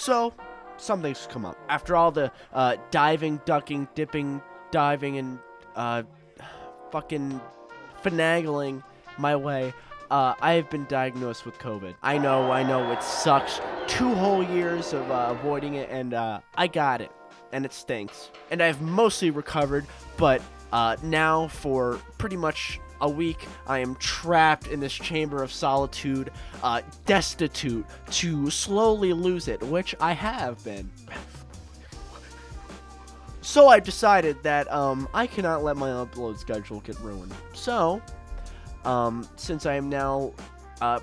So, something's come up. After all the diving, ducking, dipping, diving, and fucking finagling my way, I have been diagnosed with COVID. I know, it sucks. 2 whole years of avoiding it, and I got it. And it stinks. And I've mostly recovered, but now for pretty much a week, I am trapped in this chamber of solitude, destitute to slowly lose it, which I have been. So I decided that I cannot let my upload schedule get ruined. So, since I am now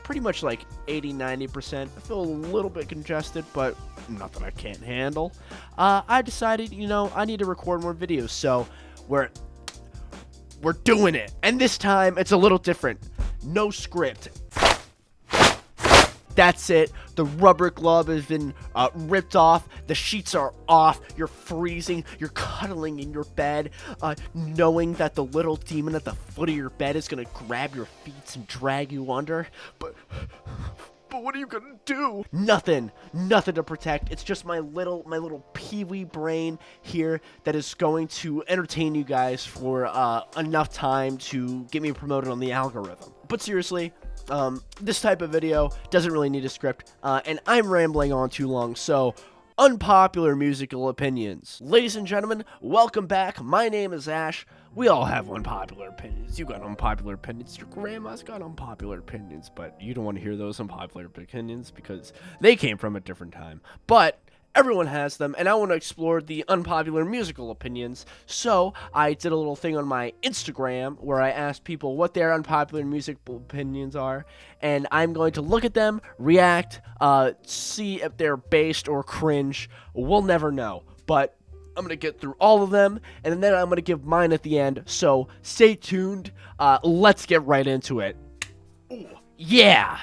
pretty much like 80-90%, I feel a little bit congested, but nothing I can't handle. I decided, I need to record more videos, so we're doing it. And this time, it's a little different. No script. That's it. The rubber glove has been ripped off. The sheets are off. You're freezing. You're cuddling in your bed, knowing that the little demon at the foot of your bed is going to grab your feet and drag you under. But what are you going to do? Nothing to protect. It's just my little peewee brain here that is going to entertain you guys for enough time to get me promoted on the algorithm. But seriously, this type of video doesn't really need a script, and I'm rambling on too long, so unpopular musical opinions. Ladies and gentlemen, welcome back. My name is Ash. We all have unpopular opinions. You got unpopular opinions. Your grandma's got unpopular opinions, but you don't want to hear those unpopular opinions because they came from a different time. But everyone has them, and I want to explore the unpopular musical opinions. So I did a little thing on my Instagram where I asked people what their unpopular musical opinions are, and I'm going to look at them, react, see if they're based or cringe. We'll never know, but I'm going to get through all of them, and then I'm going to give mine at the end. So stay tuned. Let's get right into it. Ooh, yeah.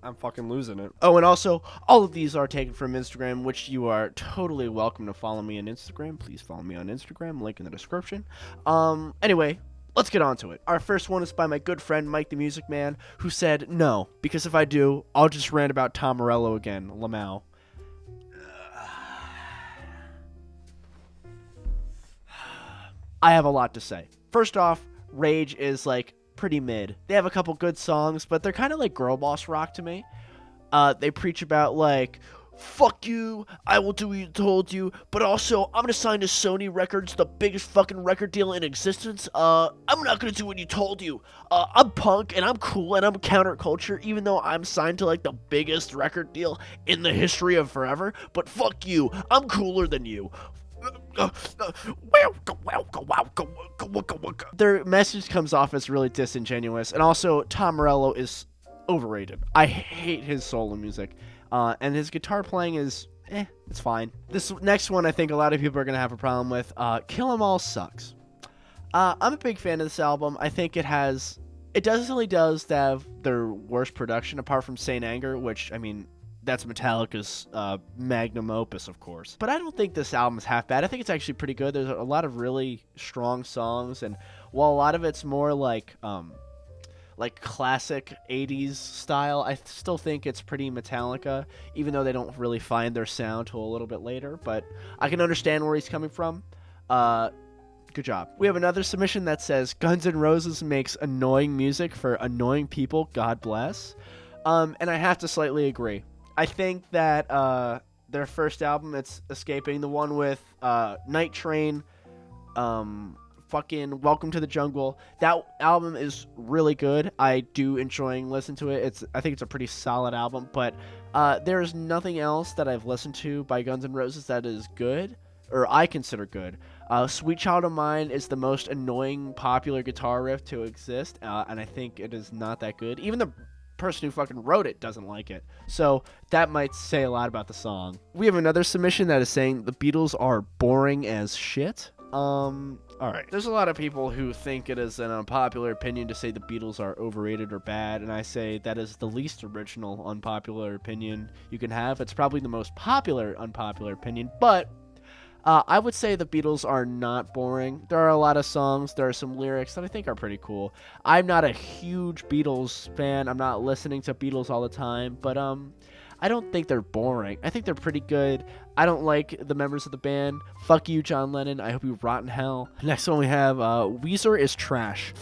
I'm fucking losing it. Oh, and also, all of these are taken from Instagram, which you are totally welcome to follow me on Instagram. Please follow me on Instagram, link in the description. Anyway, let's get on to it. Our first one is by my good friend, Mike the Music Man, who said, no, because if I do, I'll just rant about Tom Morello again, Lamau. I have a lot to say. First off, Rage is like pretty mid. They have a couple good songs, but they're kind of like girl boss rock to me. They preach about like, fuck you, I will do what you told you, but also I'm gonna sign to Sony Records, the biggest fucking record deal in existence. I'm not gonna do what you told you. I'm punk and I'm cool and I'm counterculture, even though I'm signed to like the biggest record deal in the history of forever. But fuck you, I'm cooler than you. Their message comes off as really disingenuous, and also Tom Morello is overrated. I hate his solo music, and his guitar playing is it's fine. This next one I think a lot of people are gonna have a problem with. Kill 'Em All sucks. I'm a big fan of this album. I think it definitely does have their worst production apart from Saint Anger, which I mean, that's Metallica's magnum opus, of course. But I don't think this album is half bad. I think it's actually pretty good. There's a lot of really strong songs, and while a lot of it's more like classic 80s style, I still think it's pretty Metallica, even though they don't really find their sound till a little bit later. But I can understand where he's coming from. Good job. We have another submission that says, Guns N' Roses makes annoying music for annoying people, God bless. And I have to slightly agree. I think that their first album, it's escaping, the one with Night Train, fucking Welcome to the Jungle, that album is really good. I do enjoy listening to it. I think it's a pretty solid album, but there is nothing else that I've listened to by Guns N' Roses that is good, or I consider good. Sweet Child of Mine is the most annoying popular guitar riff to exist, and I think it is not that good. Even the person who fucking wrote it doesn't like it, so that might say a lot about the song. We have another submission that is saying the Beatles are boring as shit. Alright, there's a lot of people who think it is an unpopular opinion to say the Beatles are overrated or bad, and I say that is the least original unpopular opinion you can have. It's probably the most popular unpopular opinion, but I would say the Beatles are not boring. There are a lot of songs, there are some lyrics that I think are pretty cool. I'm not a huge Beatles fan. I'm not listening to Beatles all the time, but I I don't think they're boring. I think they're pretty good. I don't like the members of the band. Fuck you, John Lennon. I hope you rot in hell. Next one we have Weezer Is Trash.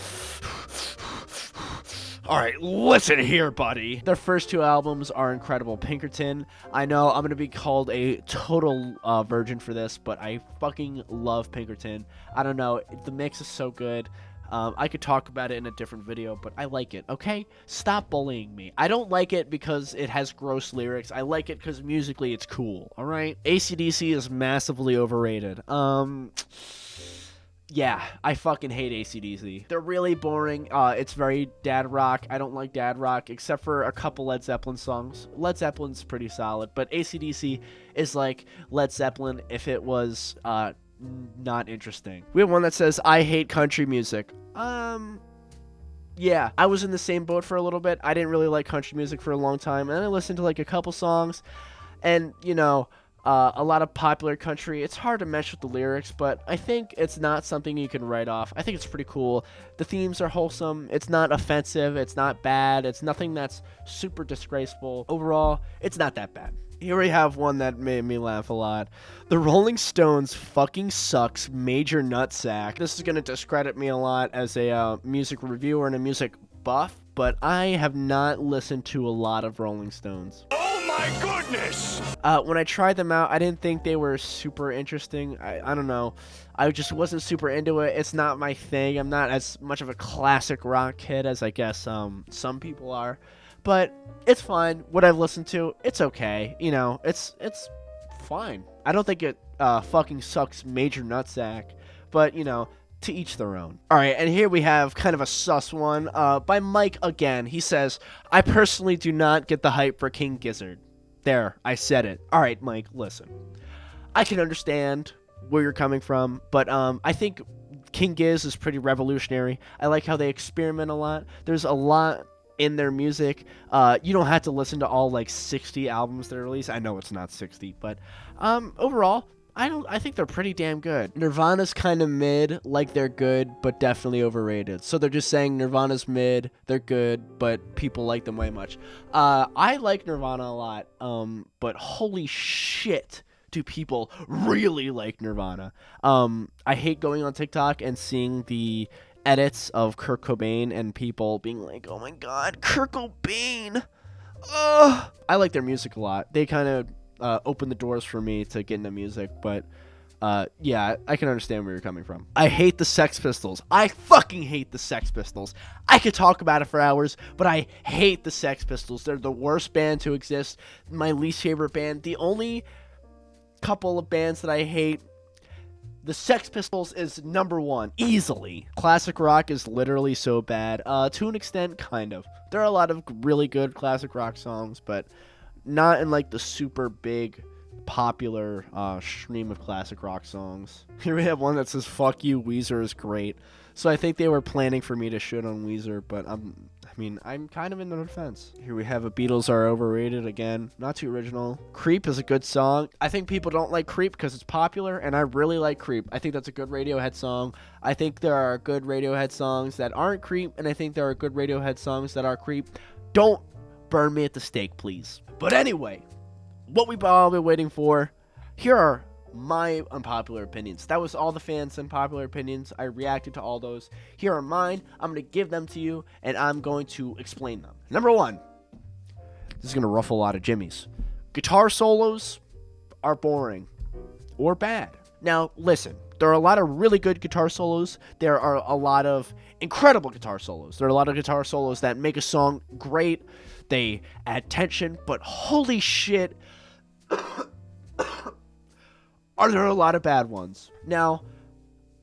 All right, listen here, buddy. Their first 2 albums are incredible. Pinkerton, I know I'm going to be called a total virgin for this, but I fucking love Pinkerton. I don't know. The mix is so good. I could talk about it in a different video, but I like it, okay? Stop bullying me. I don't like it because it has gross lyrics. I like it because musically it's cool, all right? AC/DC is massively overrated. Yeah, I fucking hate AC/DC. They're really boring. It's very dad rock. I don't like dad rock, except for a couple Led Zeppelin songs. Led Zeppelin's pretty solid, but AC/DC is like Led Zeppelin if it was not interesting. We have one that says, I hate country music. Yeah, I was in the same boat for a little bit. I didn't really like country music for a long time, and I listened to like a couple songs, and you know, a lot of popular country. It's hard to mesh with the lyrics, but I think it's not something you can write off. I think it's pretty cool. The themes are wholesome. It's not offensive. It's not bad. It's nothing that's super disgraceful. Overall, it's not that bad. Here we have one that made me laugh a lot. The Rolling Stones fucking sucks, major nutsack. This is going to discredit me a lot as a music reviewer and a music buff, but I have not listened to a lot of Rolling Stones. Oh my goodness! When I tried them out, I didn't think they were super interesting. I don't know. I just wasn't super into it. It's not my thing. I'm not as much of a classic rock kid as I guess some people are. But it's fine. What I've listened to, it's okay. You know, it's fine. I don't think it fucking sucks major nutsack. But, you know, to each their own. All right, and here we have kind of a sus one by Mike again. He says, I personally do not get the hype for King Gizzard. There, I said it. All right, Mike, listen. I can understand where you're coming from, but I think King Giz is pretty revolutionary. I like how they experiment a lot. There's a lot in their music. You don't have to listen to all like 60 albums that are released. I know it's not 60, but overall, I think they're pretty damn good. Nirvana's kind of mid, like they're good, but definitely overrated. So they're just saying Nirvana's mid, they're good, but people like them way much. I like Nirvana a lot, but holy shit, do people really like Nirvana. I hate going on TikTok and seeing the edits of Kurt Cobain and people being like, oh my god, Kurt Cobain. Ugh. I like their music a lot. They kind of opened the doors for me to get into music, but yeah, I can understand where you're coming from. I hate the Sex Pistols. I fucking hate the Sex Pistols. I could talk about it for hours, but I hate the Sex Pistols. They're the worst band to exist. My least favorite band. The only couple of bands that I hate, the Sex Pistols is number one, easily. Classic rock is literally so bad. To an extent, kind of. There are a lot of really good classic rock songs, but not in like the super big, popular stream of classic rock songs. Here we have one that says, fuck you, Weezer is great. So I think they were planning for me to shit on Weezer, but I'm kind of in the defense. Here we have a Beatles are overrated again. Not too original. Creep is a good song. I think people don't like Creep because it's popular, and I really like Creep. I think that's a good Radiohead song. I think there are good Radiohead songs that aren't Creep, and I think there are good Radiohead songs that are Creep. Don't burn me at the stake, please. But anyway, what we've all been waiting for, here are my unpopular opinions. That was all the fans' unpopular opinions. I reacted to all those. Here are mine. I'm going to give them to you, and I'm going to explain them. Number one, this is going to ruffle a lot of jimmies. Guitar solos are boring or bad. Now, listen, there are a lot of really good guitar solos. There are a lot of incredible guitar solos. There are a lot of guitar solos that make a song great. They add tension, but holy shit, are there a lot of bad ones. Now,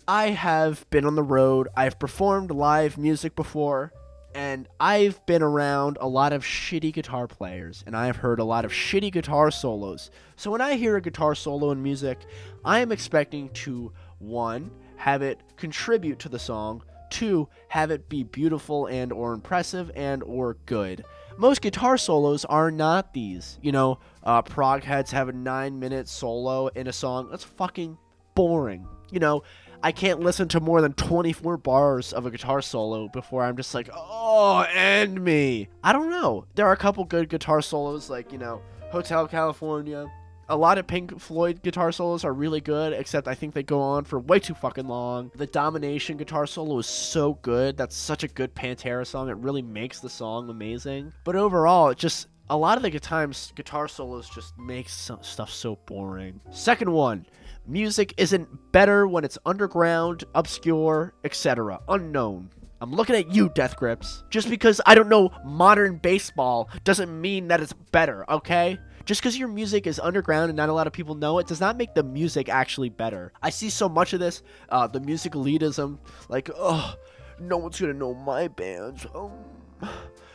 I have been on the road. I've performed live music before, and I've been around a lot of shitty guitar players, and I've heard a lot of shitty guitar solos. So when I hear a guitar solo in music, I am expecting to, 1, have it contribute to the song, 2, have it be beautiful and or impressive and or good. Most guitar solos are not these. You know, prog heads have a 9-minute solo in a song. That's fucking boring. You know, I can't listen to more than 24 bars of a guitar solo before I'm just like, oh, end me. I don't know. There are a couple good guitar solos, like, you know, Hotel California. A lot of Pink Floyd guitar solos are really good, except I think they go on for way too fucking long. The Domination guitar solo is so good. That's such a good Pantera song. It really makes the song amazing. But overall, it just, a lot of the times, guitar solos just make stuff so boring. Second one, music isn't better when it's underground, obscure, etc. Unknown. I'm looking at you, Death Grips. Just because I don't know modern baseball doesn't mean that it's better, okay? Just because your music is underground and not a lot of people know it does not make the music actually better. I see so much of this, the music elitism, like, oh, no one's gonna know my bands. Oh,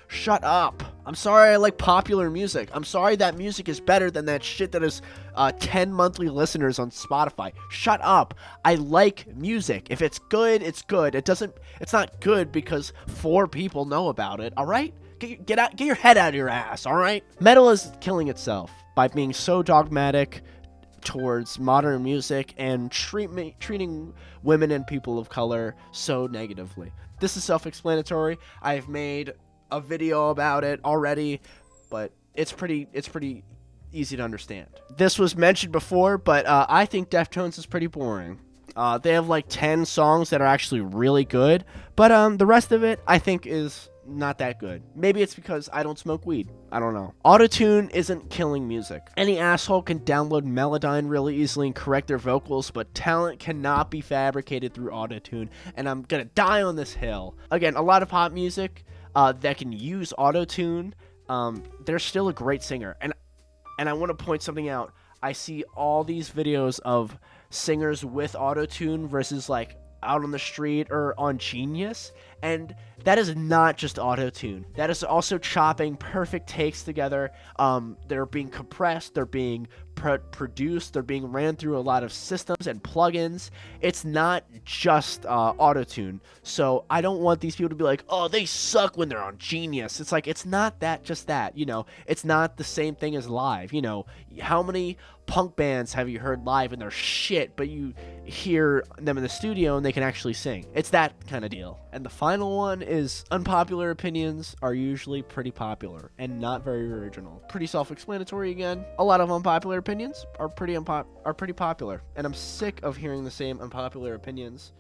shut up. I'm sorry I like popular music. I'm sorry that music is better than that shit that is 10 monthly listeners on Spotify. Shut up. I like music. If it's good, it's good. It's not good because 4 people know about it, all right? Get your head out of your ass, all right? Metal is killing itself by being so dogmatic towards modern music and treating women and people of color so negatively. This is self-explanatory. I've made a video about it already, but it's pretty easy to understand. This was mentioned before, but I think Deftones is pretty boring. They have like 10 songs that are actually really good, but the rest of it I think is not that good. Maybe it's because I don't smoke weed. I don't know. Autotune isn't killing music. Any asshole can download Melodyne really easily and correct their vocals, but talent cannot be fabricated through autotune, and I'm gonna die on this hill. Again, a lot of pop music that can use autotune, they're still a great singer. And I want to point something out. I see all these videos of singers with autotune versus like out on the street or on Genius, and that is not just auto-tune. That is also chopping perfect takes together. They're being compressed, they're being produced, they're being ran through a lot of systems and plugins. It's not just auto-tune. So I don't want these people to be like, oh, they suck when they're on Genius. It's like, it's not that, just that, you know. It's not the same thing as live, you know. How many punk bands have you heard live and they're shit, but you hear them in the studio and they can actually sing? It's that kind of deal. And the final one is unpopular opinions are usually pretty popular and not very original. Pretty self-explanatory again. A lot of unpopular opinions are pretty popular, and I'm sick of hearing the same unpopular opinions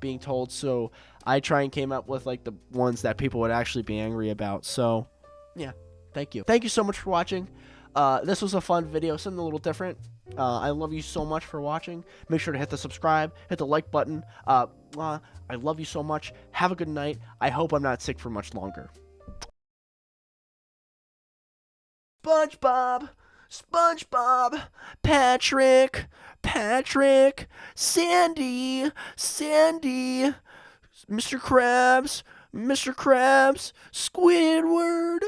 being told, so I try and came up with like the ones that people would actually be angry about. So yeah, thank you so much for watching. This was a fun video, something a little different. I love you so much for watching. Make sure to hit the subscribe, hit the like button. I love you so much. Have a good night. I hope I'm not sick for much longer. SpongeBob, Patrick, Sandy, Mr. Krabs, Squidward.